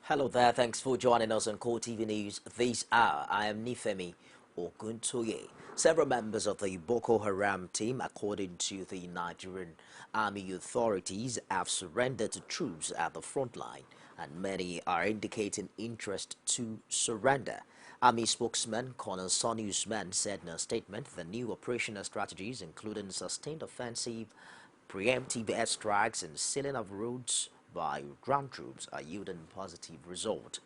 Hello there, thanks for joining us on CoreTV News this hour. I am Nifemi Oguntoye. Several members of the Boko Haram team, according to the Nigerian army authorities, have surrendered to troops at the front line, and many are indicating interest to surrender. Army spokesman Colonel Sonny Usman said in a statement the new operational strategies, including sustained offensive, preemptive airstrikes, and sealing of roads by ground troops, are yielding positive result.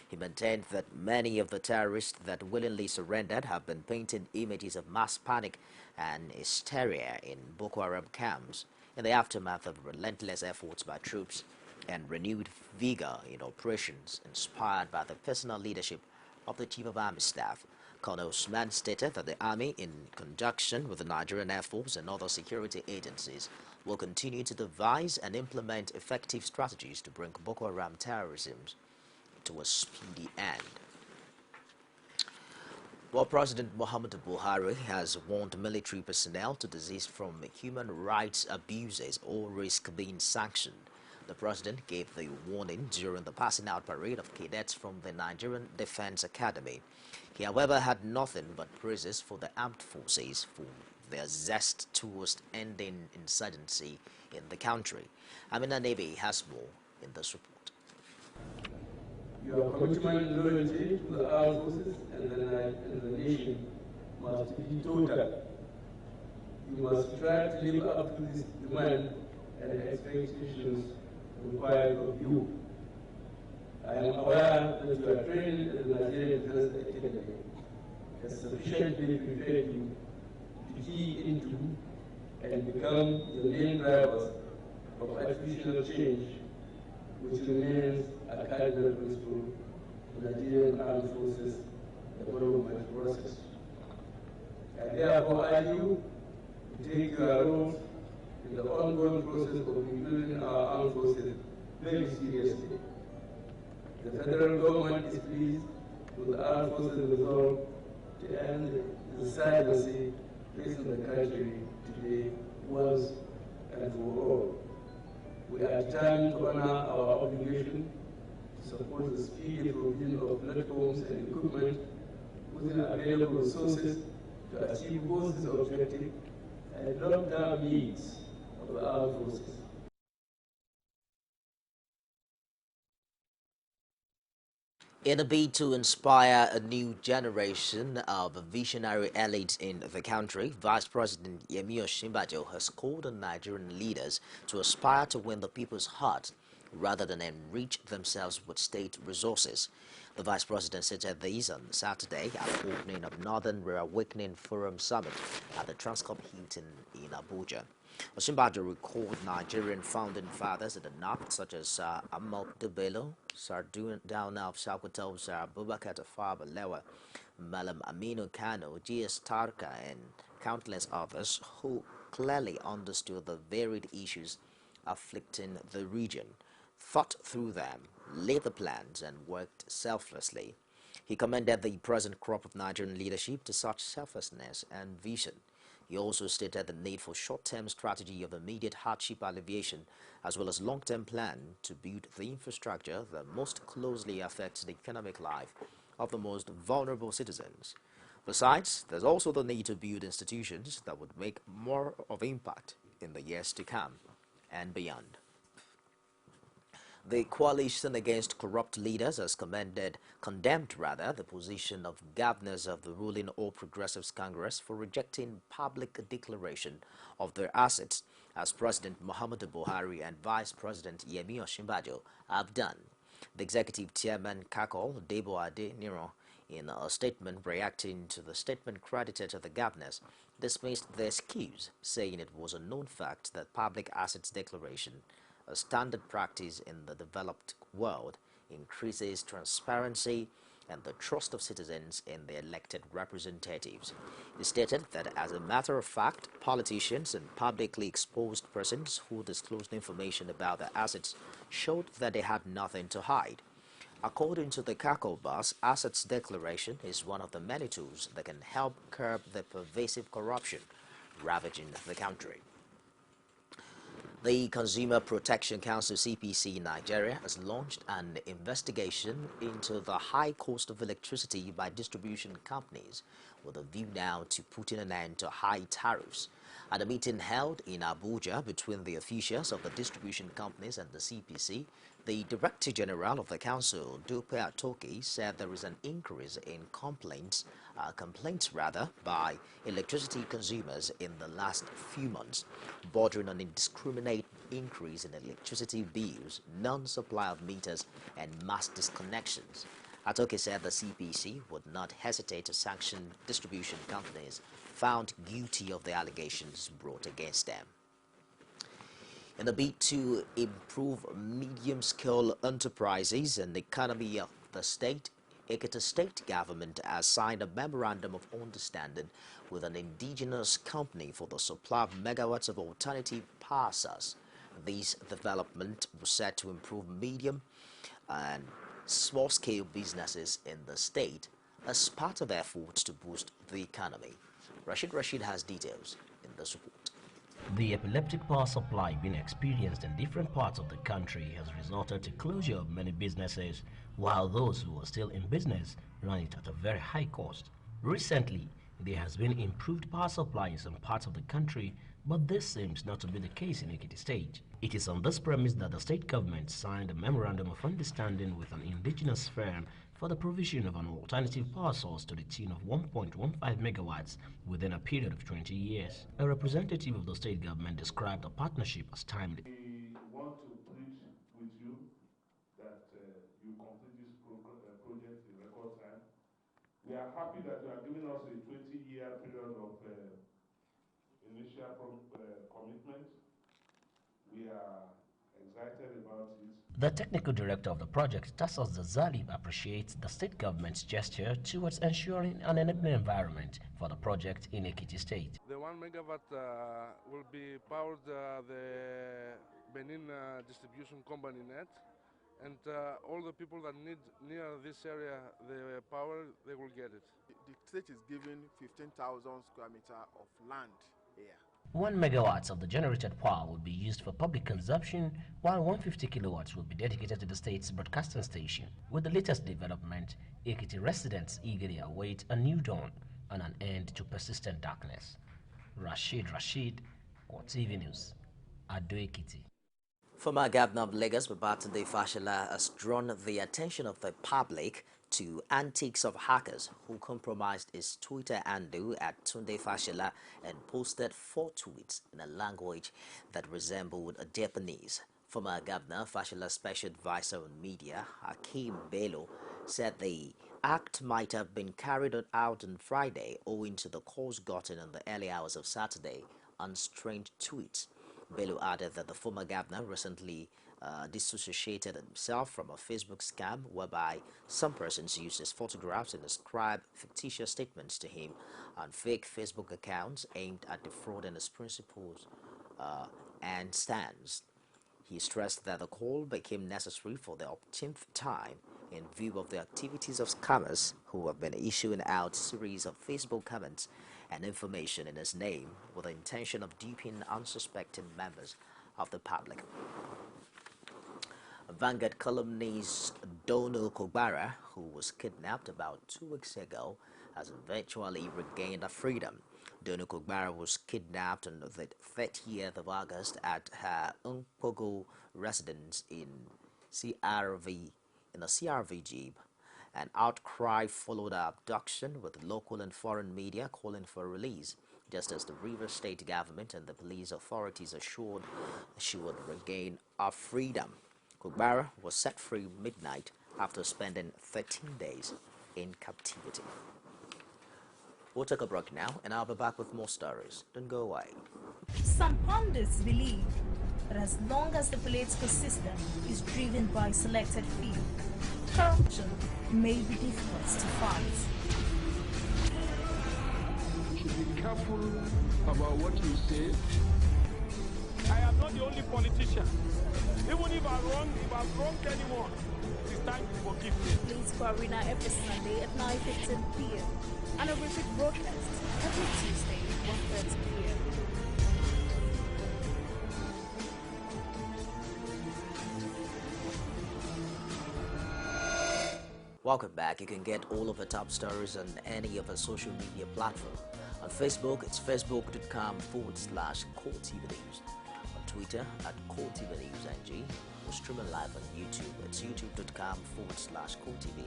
He maintained that many of the terrorists that willingly surrendered have been painting images of mass panic and hysteria in Boko Haram camps in the aftermath of relentless efforts by troops and renewed vigor in operations inspired by the personal leadership of the Chief of Army Staff. Colonel Usman stated that the Army, in conjunction with the Nigerian Air Force and other security agencies, will continue to devise and implement effective strategies to bring Boko Haram terrorism to a speedy end. Well, President Muhammadu Buhari has warned military personnel to desist from human rights abuses or risk being sanctioned. The president gave the warning during the passing out parade of cadets from the Nigerian Defense Academy. He, however, had nothing but praises for the armed forces for their zest towards ending insurgency in the country. Amina Nebi has more in this report. Your commitment and loyalty to the armed forces and the nation must be total. You must try to live up to this demand and expectations required of you. I am aware that your training at the Nigerian Defense Academy has sufficiently prepared you to key into and become the main drivers of artificial change, which remains a cardinal principle of the Nigerian Armed Forces development process. I therefore urge you to take your roles in the ongoing process of rebuilding our armed forces very seriously. The federal government is pleased with the armed forces resolve to end the insurgency facing the country today once and for all. We are determined to honor our obligation to support the speedy provision of platforms and equipment within available resources to achieve both this objective and long-term needs of the armed forces. In a bid to inspire a new generation of visionary elites in the country, Vice President Yemi Osinbajo has called on Nigerian leaders to aspire to win the people's heart rather than enrich themselves with state resources. The Vice President said this on Saturday at the opening of Northern Reawakening Forum Summit at the Transcorp Hilton in Abuja. Osinbajo recalled Nigerian founding fathers at the North, such as Ahmadu Bello, Sardauna of Sokoto, Sir Abubakar Tafawa Balewa, Malam Aminu Kano, G.S. Tarka, and countless others who clearly understood the varied issues afflicting the region, thought through them, laid the plans, and worked selflessly. He commended the present crop of Nigerian leadership to such selflessness and vision. He also stated the need for short-term strategy of immediate hardship alleviation as well as long-term plan to build the infrastructure that most closely affects the economic life of the most vulnerable citizens. Besides, there's also the need to build institutions that would make more of impact in the years to come and beyond. The Coalition Against Corrupt Leaders has condemned the position of governors of the ruling All Progressives Congress for rejecting public declaration of their assets, as President Muhammadu Buhari and Vice President Yemi Osinbajo have done. The Executive Chairman Kakol Debo Adeniro, in a statement reacting to the statement credited to the governors, dismissed the excuse, saying it was a known fact that public assets declaration, a standard practice in the developed world, increases transparency and the trust of citizens in their elected representatives. He stated that as a matter of fact, politicians and publicly exposed persons who disclosed information about their assets showed that they had nothing to hide. According to the Kakol boss, assets declaration is one of the many tools that can help curb the pervasive corruption ravaging the country. The Consumer Protection Council (CPC) in Nigeria has launched an investigation into the high cost of electricity by distribution companies with a view now to putting an end to high tariffs. At a meeting held in Abuja between the officials of the distribution companies and the CPC, the Director General of the Council, Dupe Atoki, said there is an increase in complaints by electricity consumers in the last few months, bordering on indiscriminate increase in electricity bills, non-supply of meters, and mass disconnections. Atoke said the CPC would not hesitate to sanction distribution companies found guilty of the allegations brought against them. In a bid to improve medium-scale enterprises and the economy of the state, Ekiti state government has signed a memorandum of understanding with an indigenous company for the supply of megawatts of alternative power source. This development was set to improve medium and small-scale businesses in the state as part of efforts to boost the economy. Rashid has details in this report. The epileptic power supply being experienced in different parts of the country has resulted to closure of many businesses, while those who are still in business run it at a very high cost. Recently, there has been improved power supply in some parts of the country, but this seems not to be the case in Ekiti State. It is on this premise that the state government signed a memorandum of understanding with an indigenous firm for the provision of an alternative power source to the tune of 1.15 megawatts within a period of 20 years. A representative of the state government described the partnership as timely. We want to plead with you that you complete this project in record time. We are happy that you are giving us a 20-year period of initial commitment. We are excited about it. The technical director of the project, Tassos Zazali, appreciates the state government's gesture towards ensuring an enabling environment for the project in Ekiti State. The 1 megawatt will be powered the Benin distribution company net, and all the people that need near this area the power, they will get it. The state is giving 15,000 square meters of land here. 1 megawatt of the generated power will be used for public consumption, while 150 kilowatts will be dedicated to the state's broadcasting station. With the latest development, Ekiti residents eagerly await a new dawn and an end to persistent darkness. Rashid, CoreTV News, Ado Ekiti. Former Governor of Lagos, Babatunde Fashola, has drawn the attention of the public to antics of hackers who compromised his Twitter handle at Tunde Fashola and posted 4 tweets in a language that resembled Japanese. Former Governor Fashola's Special Advisor on Media, Hakeem Bello, said the act might have been carried out on Friday owing to the calls gotten in the early hours of Saturday on strange tweets. Bello added that the former governor recently disassociated himself from a Facebook scam whereby some persons used his photographs and ascribed fictitious statements to him on fake Facebook accounts aimed at defrauding his principles and stands. He stressed that the call became necessary for the 18th time in view of the activities of scammers who have been issuing out a series of Facebook comments and information in his name with the intention of duping unsuspecting members of the public. Vanguard columnist Dono Kogbara, who was kidnapped about 2 weeks ago, has eventually regained her freedom. Dono Kogbara was kidnapped on the 30th of August at her Nkpogo residence in a CRV jeep. An outcry followed her abduction, with local and foreign media calling for release, just as the Rivers State government and the police authorities assured she would regain her freedom. Kogbara was set free midnight after spending 13 days in captivity. We'll take a break now, and I'll be back with more stories. Don't go away. Some pundits believe that as long as the political system is driven by selected few, corruption may be difficult to fight. You should be careful about what you say. I am not the only politician. Even if I've wronged anyone, it is time to forgive me. Please for Arena every Sunday at 9:15 p.m. and a repeat broadcast every Tuesday at 1:30 p.m. Welcome back. You can get all of the top stories on any of our social media platform. On Facebook, it's facebook.com/CoreTV News. On Twitter, at CoreTV News NG. We're streaming live on YouTube. It's youtube.com/CoreTV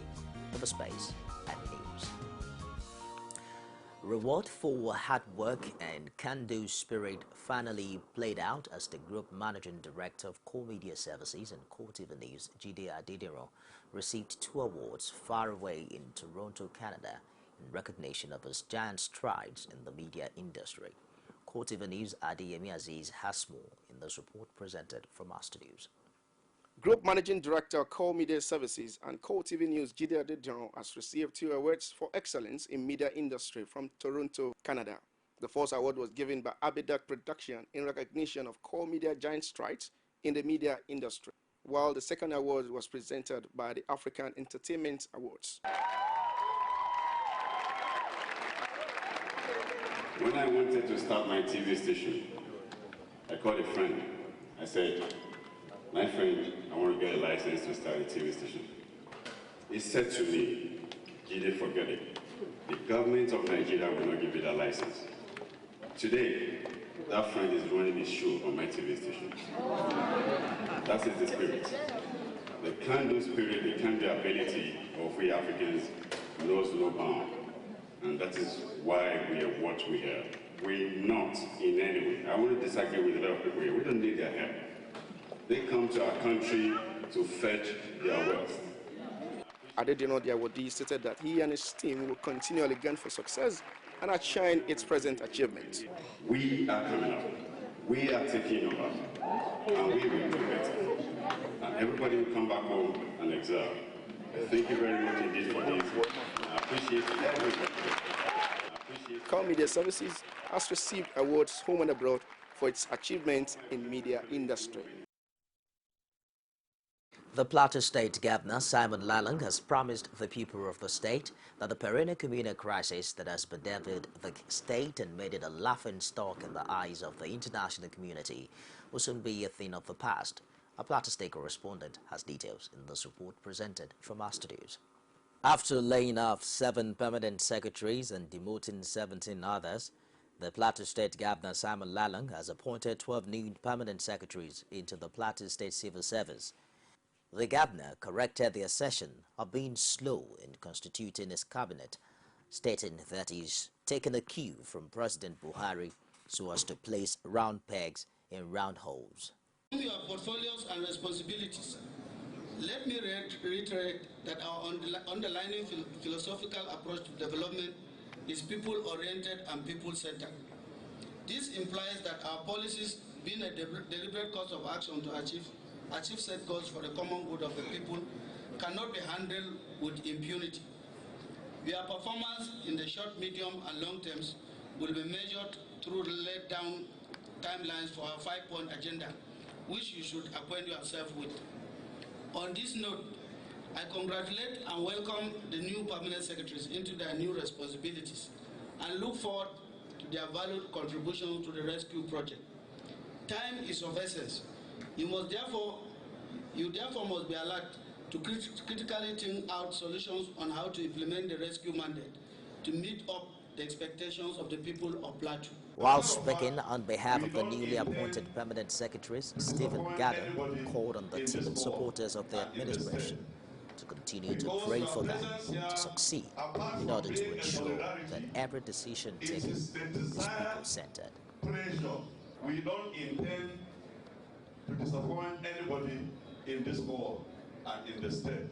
with a space and news. Reward for hard work and can-do spirit finally played out as the Group Managing Director of Core Media Services and CoreTV News, Jide Adediro, received 2 awards far away in Toronto, Canada, in recognition of his giant strides in the media industry. CoreTV News Adeyemi Aziz has more in this report presented from our studios. Group Managing Director, Core Media Services and CoreTV News, Jide Adediro, has received 2 awards for excellence in media industry from Toronto, Canada. The first award was given by Abidak Production in recognition of Core Media giant strides in the media industry, while the second award was presented by the African Entertainment Awards. When I wanted to start my TV station, I called a friend. I said, my friend, I want to get a license to start a TV station. He said to me, Jide, forget it. The government of Nigeria will not give you that license. Today, that friend is running a show on my TV station. That is the spirit. The can-do spirit, the can-do ability of we Africans knows no bound. And that is why we are what we are. We're not in any way. I want to disagree with a lot of people here. We don't need their help. They come to our country to fetch their wealth. Adediro, the awardee, stated that he and his team will continually gun for success and outshine its present achievements. We are coming up. We are taking over. And we will do better. And everybody will come back home and excel. Thank you very much indeed for this. I appreciate everybody. Core Media Services has received awards home and abroad for its achievements in media industry. The Plateau State Governor, Simon Lalong, has promised the people of the state that the perennial communal crisis that has bedeviled the state and made it a laughingstock in the eyes of the international community will soon be a thing of the past. Our Plateau State correspondent has details in this report presented from our studios. After laying off 7 permanent secretaries and demoting 17 others, the Plateau State Governor, Simon Lalong, has appointed 12 new permanent secretaries into the Plateau State Civil Service. The governor corrected the assertion of being slow in constituting his cabinet, stating that he's taken a cue from President Buhari so as to place round pegs in round holes. Your portfolios and responsibilities. Let me reiterate that our underlying philosophical approach to development is people-oriented and people-centered. This implies that our policies, being a deliberate course of action to achieve set goals for the common good of the people, cannot be handled with impunity. Their performance in the short, medium, and long terms will be measured through laid down timelines for our 5-point agenda, which you should acquaint yourself with. On this note, I congratulate and welcome the new permanent secretaries into their new responsibilities and look forward to their valued contribution to the rescue project. Time is of essence. You therefore must be alert to critically think out solutions on how to implement the rescue mandate to meet up the expectations of the people of Plateau. While speaking on behalf of the newly appointed permanent secretaries, Stephen Gardner called on the team and supporters of the administration to continue to pray for them to succeed in order to ensure that every decision taken is people-centered. We don't intend to disappoint anybody in this hall and in the state.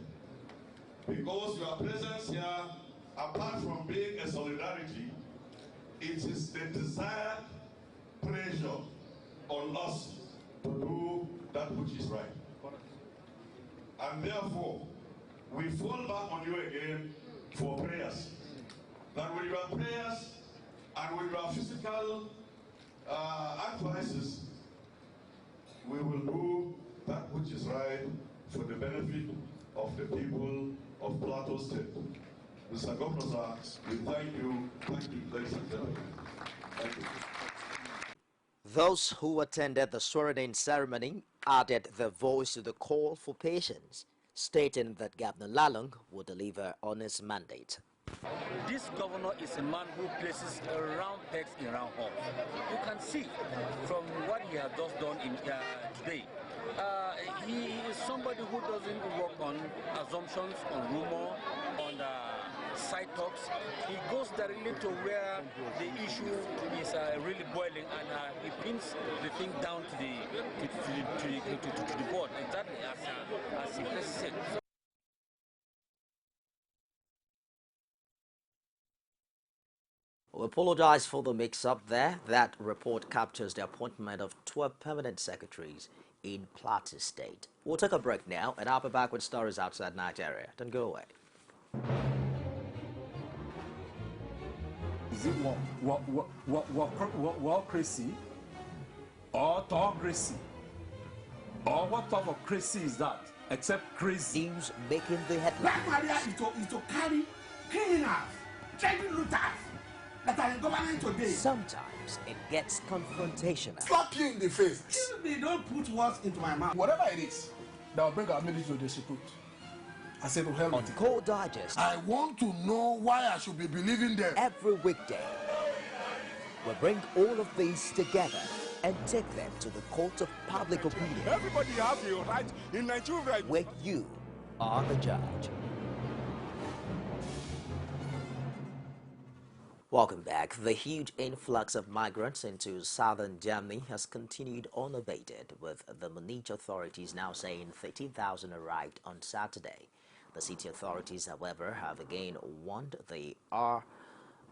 Because your presence here, apart from being a solidarity, it is the desired pressure on us to do that which is right. And therefore, we fall back on you again for prayers. That with your prayers and with your physical advices, we will do that which is right for the benefit of the people of Plateau State. Mr. Governor, we thank you, ladies and gentlemen. Thank you. Those who attended the swearing-in ceremony added their voice to the call for patience, stating that Governor Lalong will deliver on his mandate. This governor is a man who places round pegs in round holes. You can see from what he has just done today. He is somebody who doesn't work on assumptions, on rumor, on side talks. He goes directly to where the issue is really boiling, and he pins the thing down to the board, exactly as he places it. We apologize for the mix-up there. That report captures the appointment of 12 permanent secretaries in Plateau State. We'll take a break now, and I'll be back with stories outside Nigeria. Don't go away. Is it crazy or autocracy? Or what type of crazy is that? Except crazy. News making the headlines. Black Maria is to carry criminals, trading looters that are in government today. Sometimes it gets confrontational. Slap you in the face. Excuse me, don't put words into my mouth. Whatever it is that will bring our military to disrepute, I said to hell on Core Digest. I want to know why I should be believing them. Every weekday, we bring all of these together and take them to the court of public opinion. Everybody has a right in Nigeria, where you are the judge. Welcome back. The huge influx of migrants into southern Germany has continued unabated, with the Munich authorities now saying 13,000 arrived on Saturday. The city authorities, however, have again warned they are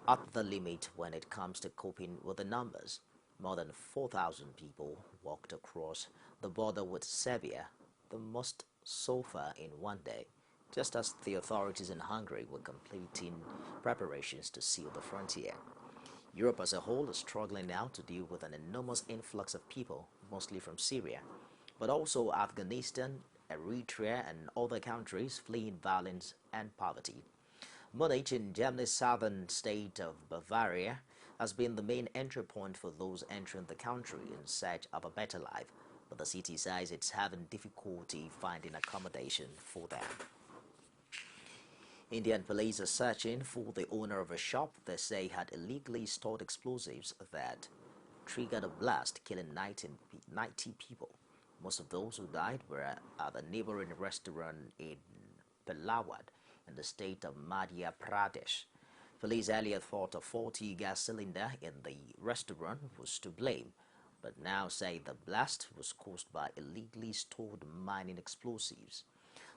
at the limit when it comes to coping with the numbers. More than 4,000 people walked across the border with Serbia, the most so far in one day, just as the authorities in Hungary were completing preparations to seal the frontier. Europe as a whole is struggling now to deal with an enormous influx of people, mostly from Syria, but also Afghanistan, Eritrea, and other countries fleeing violence and poverty. Munich, in Germany's southern state of Bavaria, has been the main entry point for those entering the country in search of a better life, but the city says it's having difficulty finding accommodation for them. Indian police are searching for the owner of a shop they say had illegally stored explosives that triggered a blast, killing 90 people. Most of those who died were at a neighboring restaurant in Pelawad in the state of Madhya Pradesh. Police earlier thought a faulty gas cylinder in the restaurant was to blame, but now say the blast was caused by illegally stored mining explosives.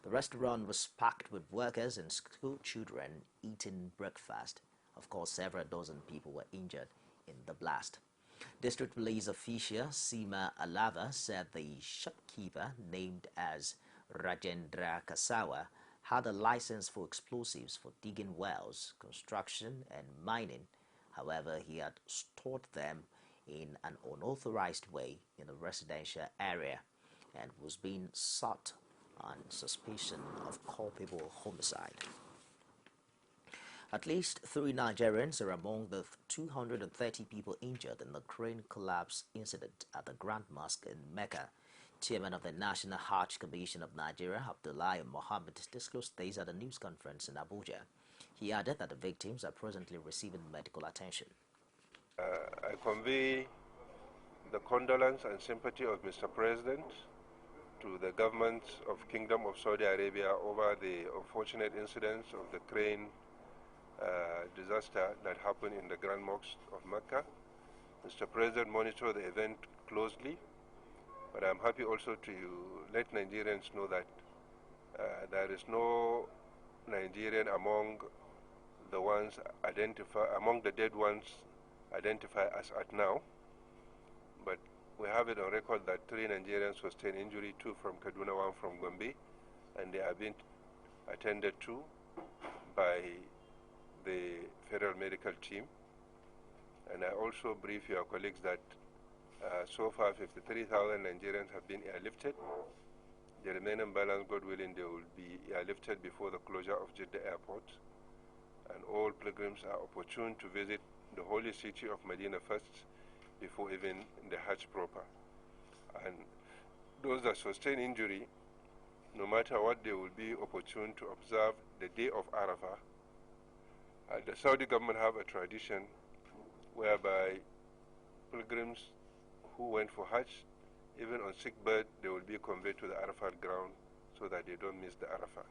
The restaurant was packed with workers and school children eating breakfast. Of course, several dozen people were injured in the blast. District Police official Seema Alava said the shopkeeper, named as Rajendra Kasawa, had a license for explosives for digging wells, construction, and mining. However, he had stored them in an unauthorized way in a residential area and was being sought on suspicion of culpable homicide. At least 3 Nigerians are among the 230 people injured in the crane collapse incident at the Grand Mosque in Mecca. Chairman of the National Hajj Commission of Nigeria, Abdullahi Mohammed, disclosed this at a news conference in Abuja. He added that the victims are presently receiving medical attention. I convey the condolence and sympathy of Mr. President to the government of Kingdom of Saudi Arabia over the unfortunate incidents of the crane disaster that happened in the Grand Mosque of Mecca. Mr. President monitored the event closely, but I'm happy also to let Nigerians know that there is no Nigerian among the ones among the dead ones identified as at now, but we have it on record that 3 Nigerians sustained injury, 2 from Kaduna, 1 from Gombe, and they are being attended to by the Federal Medical Team. And I also brief your colleagues that so far 53,000 Nigerians have been airlifted. The remaining balance, God willing, they will be airlifted before the closure of Jeddah Airport. And all pilgrims are opportune to visit the holy city of Medina first before even the Hajj proper. And those that sustain injury, no matter what, they will be opportune to observe the day of Arafah. The Saudi government have a tradition whereby pilgrims who went for Hajj, even on sick bed, they will be conveyed to the Arafat ground so that they don't miss the Arafah.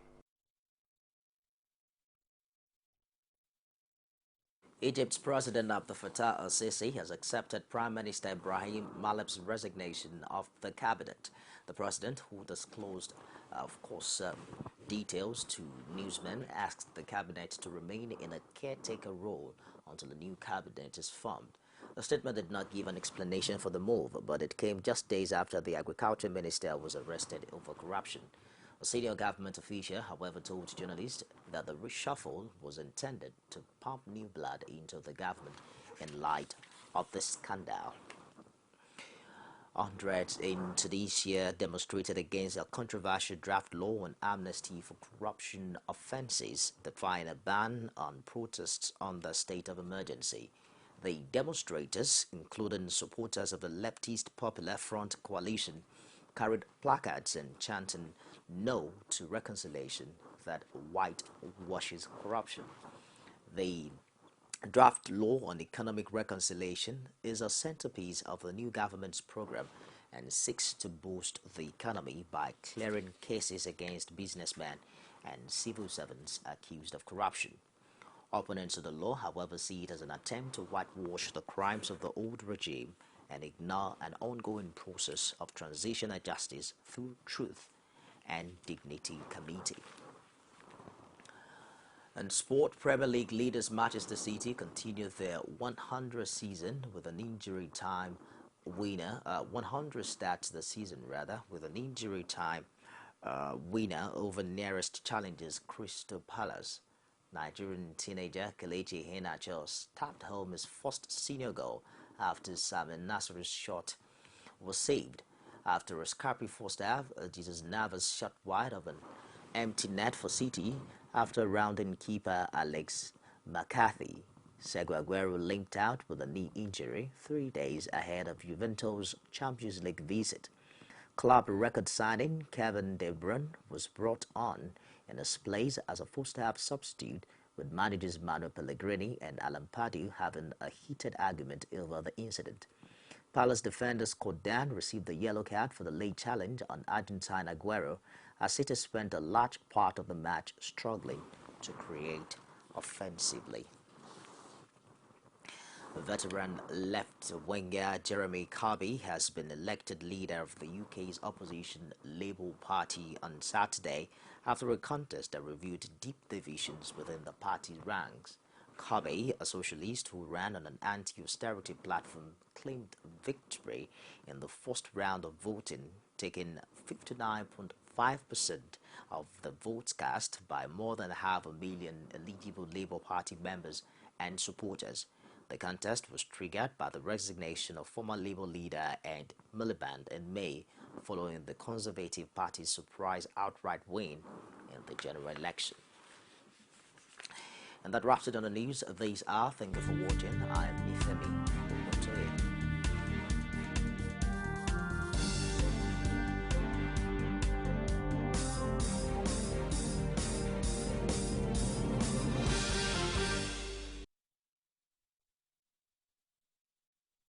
Egypt's President Abdel Fattah al-Sisi has accepted Prime Minister Ibrahim Malek's resignation of the cabinet. The president, who disclosed, details to newsmen, asked the cabinet to remain in a caretaker role until a new cabinet is formed. The statement did not give an explanation for the move, but it came just days after the agriculture minister was arrested over corruption. A senior government official, however, told journalists that the reshuffle was intended to pump new blood into the government in light of the scandal. Hundreds in Tunisia demonstrated against a controversial draft law on amnesty for corruption offenses, defying a ban on protests on the state of emergency. The demonstrators, including supporters of the leftist Popular Front coalition, carried placards and chanting "No to reconciliation" that whitewashes corruption. The draft law on economic reconciliation is a centerpiece of the new government's program and seeks to boost the economy by clearing cases against businessmen and civil servants accused of corruption. Opponents of the law, however, see it as an attempt to whitewash the crimes of the old regime and ignore an ongoing process of transitional justice through Truth and Dignity Committee. And sport, Premier League leaders Manchester City continued their 100 season with an injury time winner. 100 starts the season rather with an injury time winner over nearest challengers Crystal Palace. Nigerian teenager Kelechi Iheanacho tapped home his first senior goal after Simon Nasser's shot was saved. After a scrappy first half, Jesus Navas shot wide of an empty net for City after rounding keeper Alex McCarthy. Sergio Aguero linked out with a knee injury 3 days ahead of Juventus' Champions League visit. Club record signing Kevin De Bruyne was brought on in his place as a first-half substitute, with managers Manuel Pellegrini and Alan Pardew having a heated argument over the incident. Palace defender Scott Dan received the yellow card for the late challenge on Argentine Aguero, as City spent a large part of the match struggling to create offensively. Veteran left winger Jeremy Corbyn has been elected leader of the UK's opposition Labour Party on Saturday after a contest that revealed deep divisions within the party's ranks. Corbyn, a socialist who ran on an anti-austerity platform, claimed victory in the first round of voting, taking 59.5% of the votes cast by more than 500,000 eligible Labour Party members and supporters. The contest was triggered by the resignation of former Labour leader Ed Miliband in May, following the Conservative Party's surprise outright win in the general election. And that wraps it on the news this hour. Thank you for watching. I am Ifemi